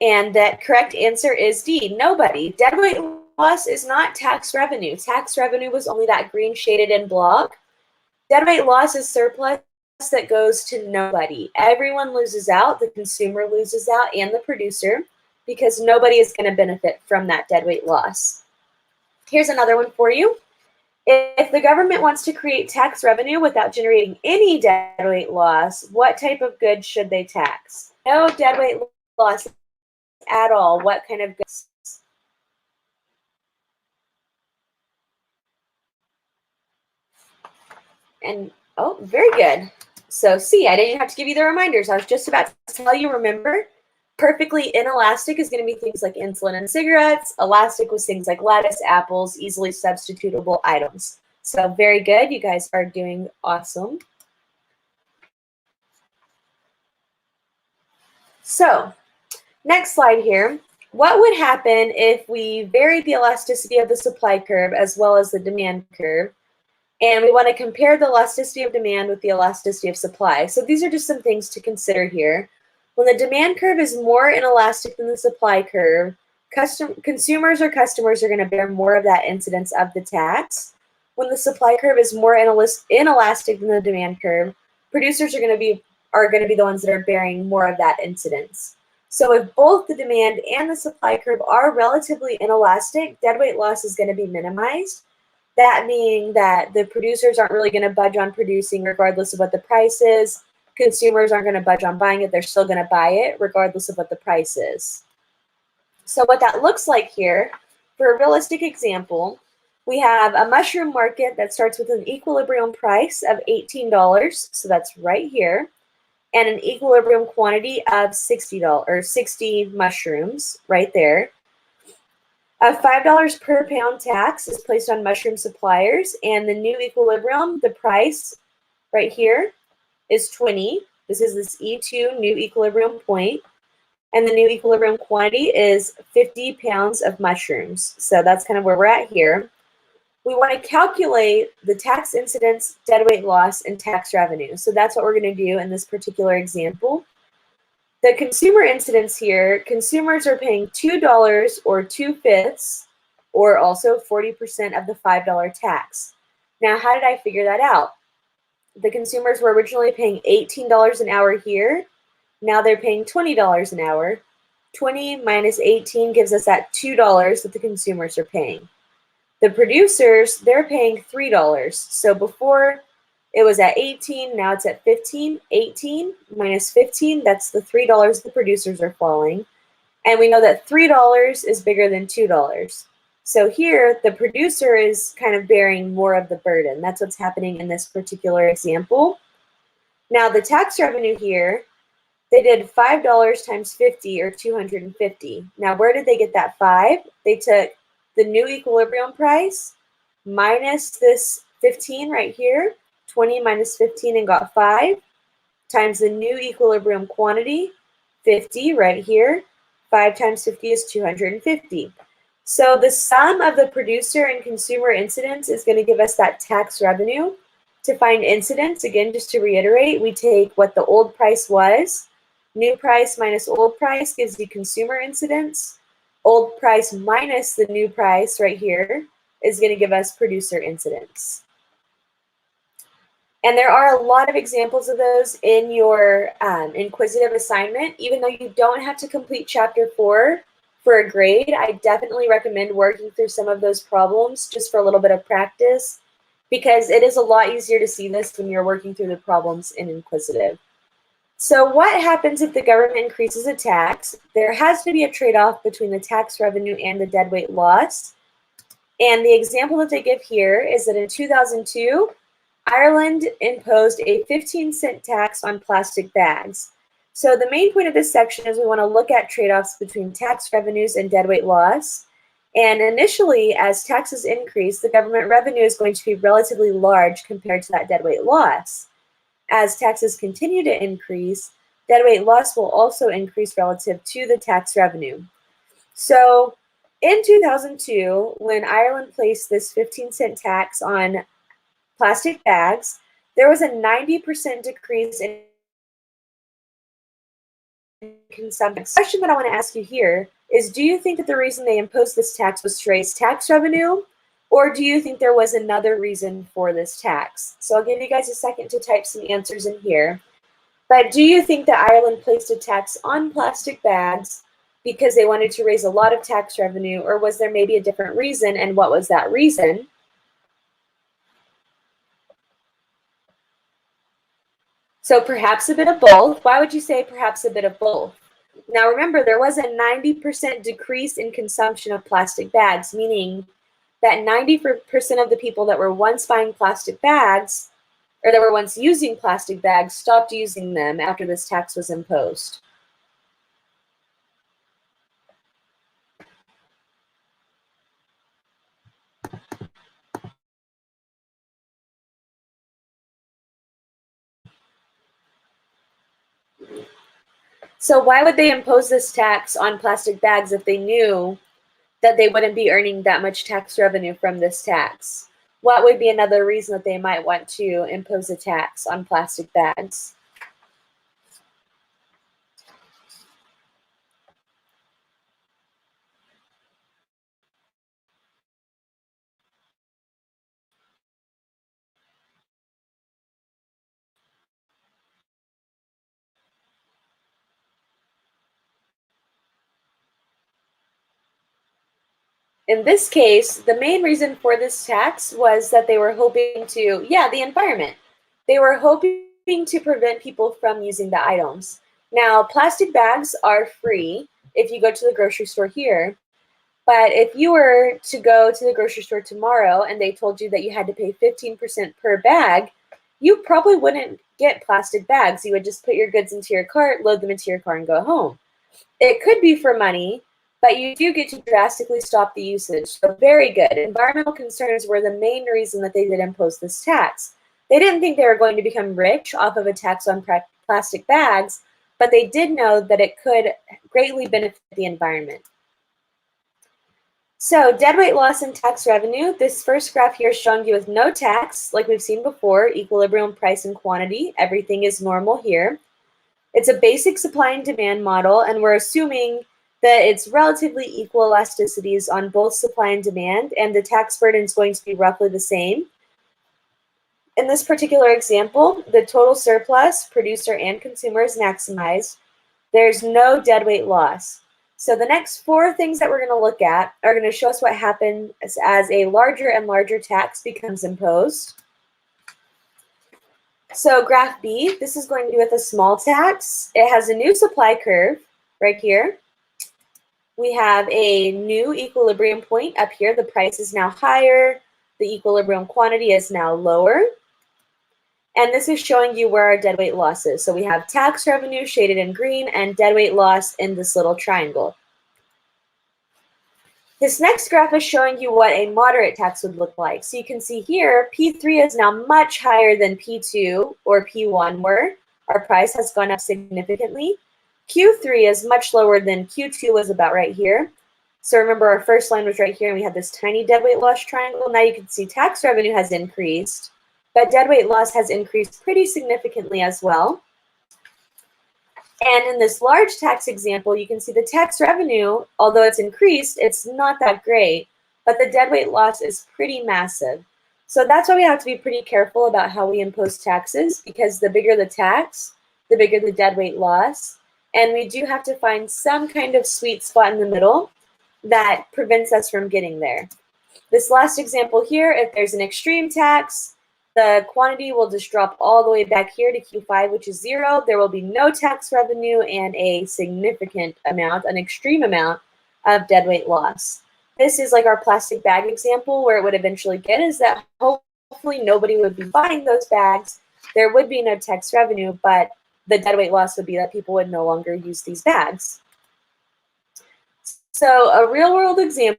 and that correct answer is D, nobody. Deadweight loss is not tax revenue. Tax revenue was only that green shaded in block. Deadweight loss is surplus that goes to nobody. Everyone loses out. The consumer loses out and the producer, because nobody is going to benefit from that deadweight loss. Here's another one for you. If the government wants to create tax revenue without generating any deadweight loss, what type of goods should they tax? No deadweight loss at all. What kind of goods? And, oh, very good. So see, I didn't have to give you the reminders. I was just about to tell you, remember, perfectly inelastic is going to be things like insulin and cigarettes. Elastic was things like lettuce, apples, easily substitutable items. So very good. You guys are doing awesome. So next slide here. What would happen if we varied the elasticity of the supply curve as well as the demand curve? And we want to compare the elasticity of demand with the elasticity of supply. So these are just some things to consider here. When the demand curve is more inelastic than the supply curve, consumers or customers are going to bear more of that incidence of the tax. When the supply curve is more inelastic than the demand curve, producers are going to be the ones that are bearing more of that incidence. So if both the demand and the supply curve are relatively inelastic, deadweight loss is going to be minimized. That meaning that the producers aren't really going to budge on producing regardless of what the price is. Consumers aren't going to budge on buying it. They're still going to buy it regardless of what the price is. So what that looks like here, for a realistic example, we have a mushroom market that starts with an equilibrium price of $18. So that's right here. And an equilibrium quantity of $60 or 60 mushrooms right there. A $5 per pound tax is placed on mushroom suppliers, and the new equilibrium, the price right here, is 20. This is this E2 new equilibrium point, and the new equilibrium quantity is 50 pounds of mushrooms. So that's kind of where we're at here. We want to calculate the tax incidence, deadweight loss, and tax revenue. So that's what we're going to do in this particular example. The consumer incidence here, consumers are paying $2 or 2/5, or also 40% of the $5 tax. Now, how did I figure that out? The consumers were originally paying $18 an hour here. Now they're paying $20 an hour. 20 minus 18 gives us that $2 that the consumers are paying. The producers, they're paying $3. So before it was at 18, now it's at 15. 18 minus 15, that's the $3 the producers are falling. And we know that $3 is bigger than $2. So here, the producer is kind of bearing more of the burden. That's what's happening in this particular example. Now, the tax revenue here, they did $5 times 50, or 250. Now, where did they get that 5? They took the new equilibrium price minus this 15 right here, 20 minus 15, and got 5, times the new equilibrium quantity, 50 right here. 5 times 50 is 250. So the sum of the producer and consumer incidence is going to give us that tax revenue. To find incidence, again, just to reiterate, we take what the old price was. New price minus old price gives you consumer incidence. Old price minus the new price right here is going to give us producer incidence. And there are a lot of examples of those in your inquisitive assignment. Even though you don't have to complete Chapter 4 for a grade, I definitely recommend working through some of those problems just for a little bit of practice, because it is a lot easier to see this when you're working through the problems in inquisitive. So what happens if the government increases a tax? There has to be a trade-off between the tax revenue and the deadweight loss. And the example that they give here is that in 2002, Ireland imposed a 15-cent tax on plastic bags. So the main point of this section is we want to look at trade-offs between tax revenues and deadweight loss. And initially, as taxes increase, the government revenue is going to be relatively large compared to that deadweight loss. As taxes continue to increase, deadweight loss will also increase relative to the tax revenue. So in 2002, when Ireland placed this 15-cent tax on plastic bags, there was a 90% decrease in consumption. The question that I want to ask you here is, do you think that the reason they imposed this tax was to raise tax revenue, or do you think there was another reason for this tax? So I'll give you guys a second to type some answers in here. But do you think that Ireland placed a tax on plastic bags because they wanted to raise a lot of tax revenue, or was there maybe a different reason, and what was that reason? So perhaps a bit of both. Why would you say perhaps a bit of both? Now remember, there was a 90% decrease in consumption of plastic bags, meaning that 90% of the people that were once buying plastic bags, or that were once using plastic bags, stopped using them after this tax was imposed. So why would they impose this tax on plastic bags if they knew that they wouldn't be earning that much tax revenue from this tax? What would be another reason that they might want to impose a tax on plastic bags? In this case, the main reason for this tax was that they were hoping to, the environment. They were hoping to prevent people from using the items. Now, plastic bags are free if you go to the grocery store here, but if you were to go to the grocery store tomorrow and they told you that you had to pay 15% per bag, you probably wouldn't get plastic bags. You would just put your goods into your cart, load them into your car, and go home. It could be for money, but you do get to drastically stop the usage. So very good. Environmental concerns were the main reason that they did impose this tax. They didn't think they were going to become rich off of a tax on plastic bags, but they did know that it could greatly benefit the environment. So deadweight loss and tax revenue. This first graph here is showing you with no tax, like we've seen before, equilibrium price and quantity. Everything is normal here. It's a basic supply and demand model, and we're assuming that it's relatively equal elasticities on both supply and demand, and the tax burden is going to be roughly the same. In this particular example, the total surplus, producer and consumer, is maximized. There's no deadweight loss. So the next four things that we're going to look at are going to show us what happens as a larger and larger tax becomes imposed. So graph B, this is going to be with a small tax. It has a new supply curve right here. We have a new equilibrium point up here. The price is now higher. The equilibrium quantity is now lower. And this is showing you where our deadweight loss is. So we have tax revenue shaded in green and deadweight loss in this little triangle. This next graph is showing you what a moderate tax would look like. So you can see here, P3 is now much higher than P2 or P1 were. Our price has gone up significantly. Q3 is much lower than Q2 was about right here. So remember our first line was right here and we had this tiny deadweight loss triangle. Now you can see tax revenue has increased, but deadweight loss has increased pretty significantly as well. And in this large tax example, you can see the tax revenue, although it's increased, it's not that great, but the deadweight loss is pretty massive. So that's why we have to be pretty careful about how we impose taxes, because the bigger the tax, the bigger the deadweight loss. And we do have to find some kind of sweet spot in the middle that prevents us from getting there. This last example here, if there's an extreme tax, the quantity will just drop all the way back here to Q5, which is 0. There will be no tax revenue and a significant amount, an extreme amount of deadweight loss. This is like our plastic bag example where it would eventually get is that hopefully nobody would be buying those bags. There would be no tax revenue, but the deadweight loss would be that people would no longer use these bags. So a real world example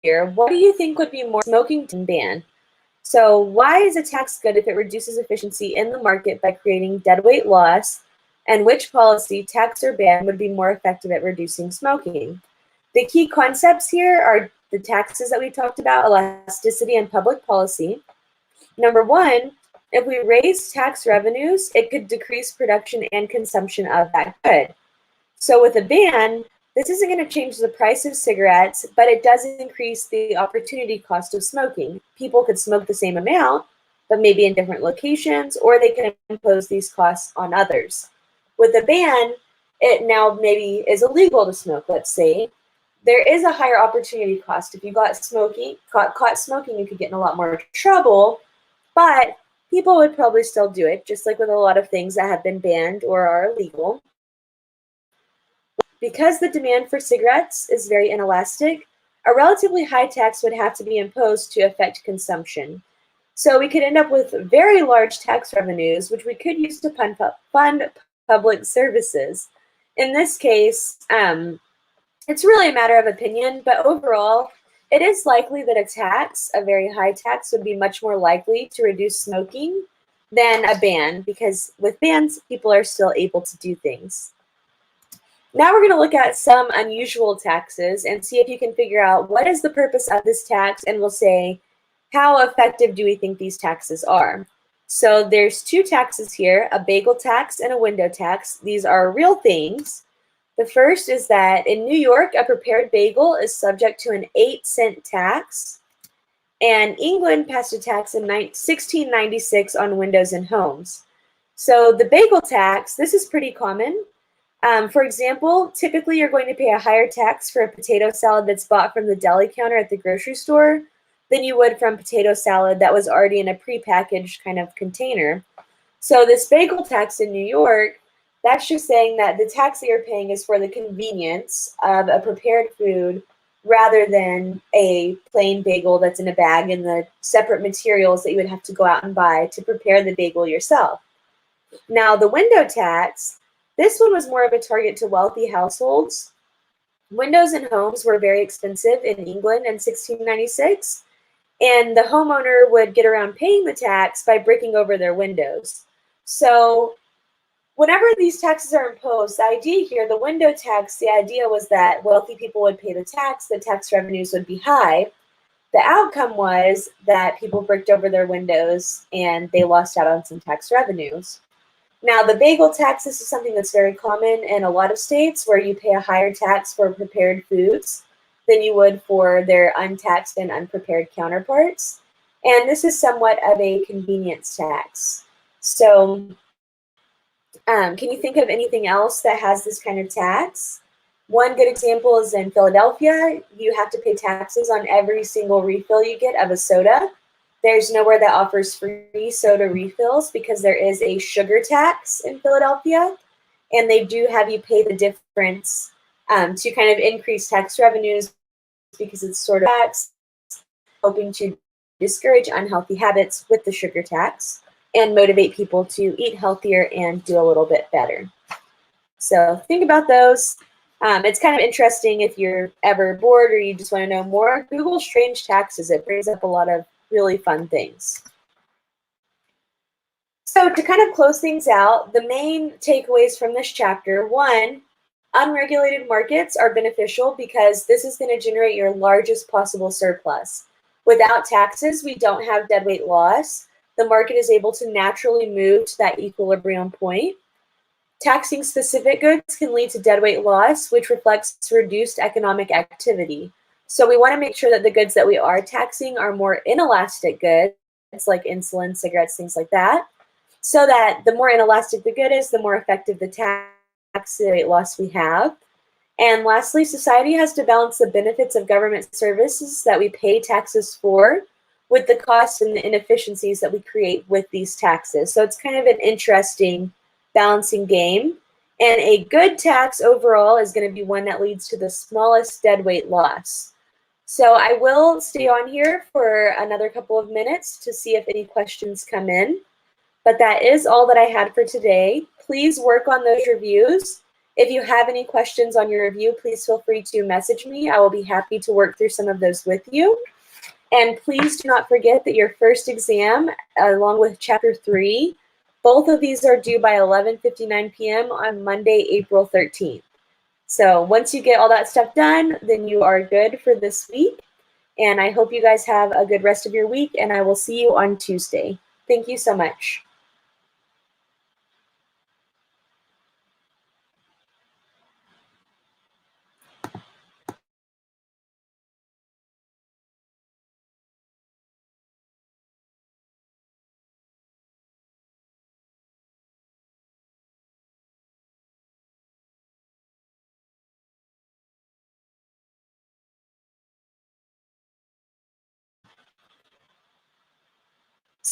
here, what do you think would be more smoking ban? So why is a tax good if it reduces efficiency in the market by creating deadweight loss? And which policy, tax or ban, would be more effective at reducing smoking? The key concepts here are the taxes that we talked about, elasticity and public policy. Number one, if we raise tax revenues, it could decrease production and consumption of that good. So with a ban, this isn't going to change the price of cigarettes, but it does increase the opportunity cost of smoking. People could smoke the same amount, but maybe in different locations, or they can impose these costs on others. With a ban, it now maybe is illegal to smoke, let's say. There is a higher opportunity cost. If you got caught smoking, you could get in a lot more trouble, but people would probably still do it, just like with a lot of things that have been banned or are illegal. Because the demand for cigarettes is very inelastic, a relatively high tax would have to be imposed to affect consumption. So we could end up with very large tax revenues, which we could use to fund public services. In this case, it's really a matter of opinion, but overall, it is likely that a very high tax, would be much more likely to reduce smoking than a ban, because with bans, people are still able to do things. Now we're going to look at some unusual taxes and see if you can figure out what is the purpose of this tax, and we'll say, how effective do we think these taxes are? So there's two taxes here, a bagel tax and a window tax. These are real things. The first is that in New York, a prepared bagel is subject to an 8-cent tax. And England passed a tax in 1696 on windows and homes. So the bagel tax, this is pretty common. For example, typically you're going to pay a higher tax for a potato salad that's bought from the deli counter at the grocery store than you would from potato salad that was already in a prepackaged kind of container. So this bagel tax in New York, that's just saying that the tax that you're paying is for the convenience of a prepared food rather than a plain bagel that's in a bag and the separate materials that you would have to go out and buy to prepare the bagel yourself. Now, the window tax, this one was more of a target to wealthy households. Windows in homes were very expensive in England in 1696, and the homeowner would get around paying the tax by bricking over their windows. So whenever these taxes are imposed, the idea here, the window tax, the idea was that wealthy people would pay the tax revenues would be high. The outcome was that people bricked over their windows and they lost out on some tax revenues. Now, the bagel tax, this is something that's very common in a lot of states where you pay a higher tax for prepared foods than you would for their untaxed and unprepared counterparts. And this is somewhat of a convenience tax. So can you think of anything else that has this kind of tax? One good example is in Philadelphia. You have to pay taxes on every single refill you get of a soda. There's nowhere that offers free soda refills because there is a sugar tax in Philadelphia, and they do have you pay the difference to kind of increase tax revenues because it's sort of tax, hoping to discourage unhealthy habits with the sugar tax and motivate people to eat healthier and do a little bit better. So think about those. It's kind of interesting if you're ever bored or you just want to know more. Google strange taxes. It brings up a lot of really fun things. So to kind of close things out, the main takeaways from this chapter, one, unregulated markets are beneficial because this is going to generate your largest possible surplus. Without taxes, we don't have deadweight loss. The market is able to naturally move to that equilibrium point. Taxing specific goods can lead to deadweight loss, which reflects reduced economic activity. So we want to make sure that the goods that we are taxing are more inelastic goods, like insulin, cigarettes, things like that, so that the more inelastic the good is, the more effective the tax rate loss we have. And lastly, society has to balance the benefits of government services that we pay taxes for with the costs and the inefficiencies that we create with these taxes. So it's kind of an interesting balancing game. And a good tax overall is going to be one that leads to the smallest deadweight loss. So I will stay on here for another couple of minutes to see if any questions come in. But that is all that I had for today. Please work on those reviews. If you have any questions on your review, please feel free to message me. I will be happy to work through some of those with you. And please do not forget that your first exam, along with Chapter 3, both of these are due by 11:59 p.m. on Monday, April 13th. So once you get all that stuff done, then you are good for this week. And I hope you guys have a good rest of your week, and I will see you on Tuesday. Thank you so much.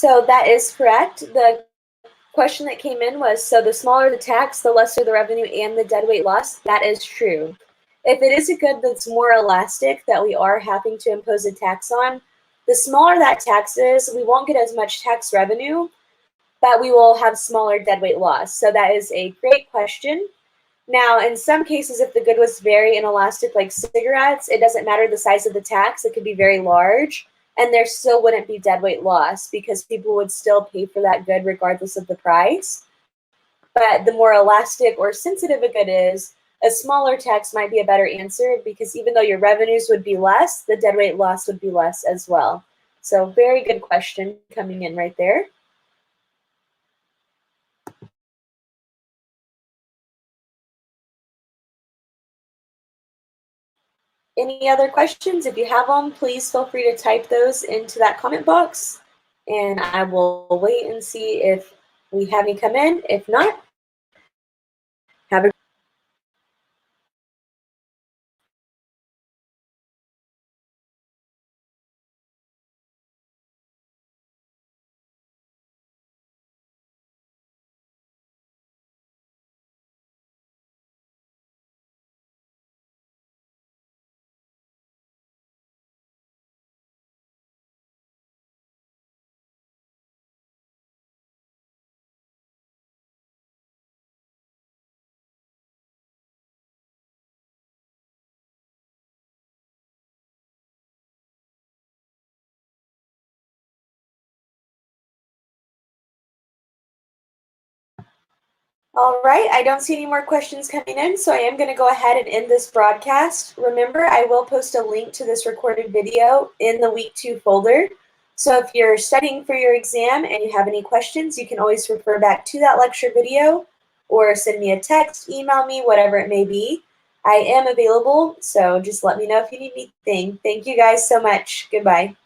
So that is correct. The question that came in was, so the smaller the tax, the lesser the revenue and the deadweight loss. That is true. If it is a good that's more elastic that we are having to impose a tax on, the smaller that tax is, we won't get as much tax revenue, but we will have smaller deadweight loss. So that is a great question. Now, in some cases, if the good was very inelastic, like cigarettes, it doesn't matter the size of the tax. It could be very large, and there still wouldn't be deadweight loss because people would still pay for that good regardless of the price. But the more elastic or sensitive a good is, a smaller tax might be a better answer because even though your revenues would be less, the deadweight loss would be less as well. So very good question coming in right there. Any other questions? If you have them, please feel free to type those into that comment box, and I will wait and see if we have any come in. If not, have a All right, I don't see any more questions coming in, so I am going to go ahead and end this broadcast. Remember, I will post a link to this recorded video in the Week 2 folder. So if you're studying for your exam and you have any questions, you can always refer back to that lecture video or send me a text, email me, whatever it may be. I am available, so just let me know if you need anything. Thank you guys so much. Goodbye.